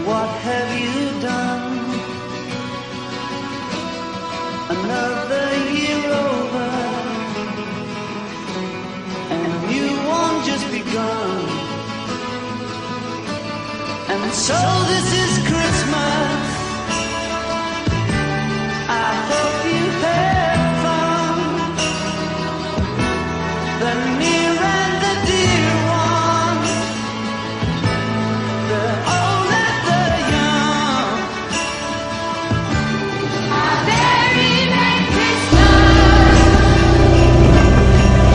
what have you done? Another year over, and a new one just begun. And so this is Christmas. I hope you have fun. The near and the dear ones, the old and the young. A very Merry Christmas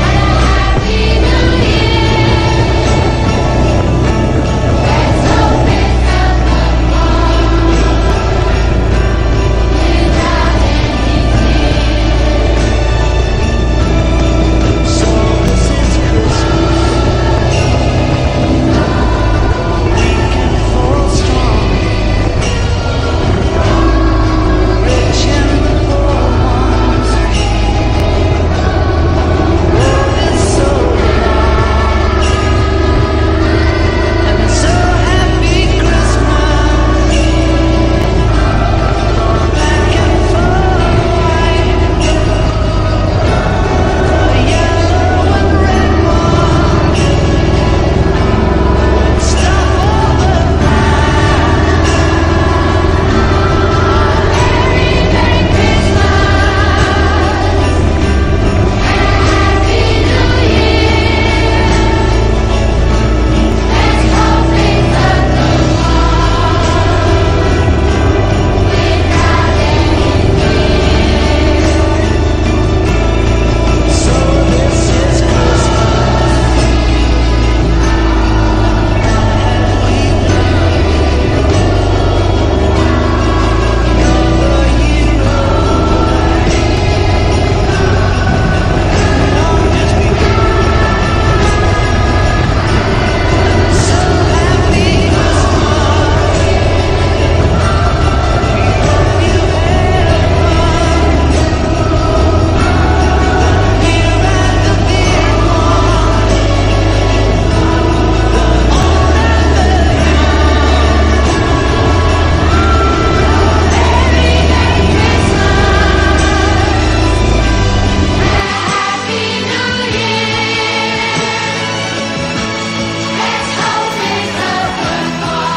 and a Happy New Year. Let's hope it's a good one without any fear. So this is Christmas. We can fall strong. Rich and the poor ones. Road is so long. And it's so happy Christmas. Black and white. The yellow and red one. Let's stop all the Very Merry Christmas and a Happy New Year. Let's hope it's a good one without any fear. So this is Christmas. Have we another year away? Long just begun. So happy Christmas. We hope you had fun. Near and the dear one, the old and the young. Very Merry Christmas and a Happy New Year. Let's hope it's a good one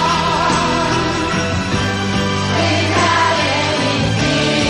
without any fear. What is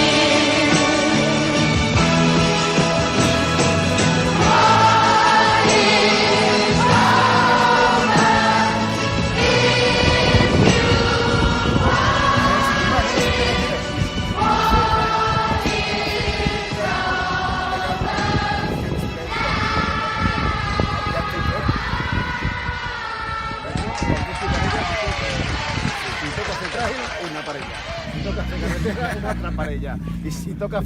Si toca hacer traje, una pareja. Si toca hacer carretera, una otra pareja. Y si toca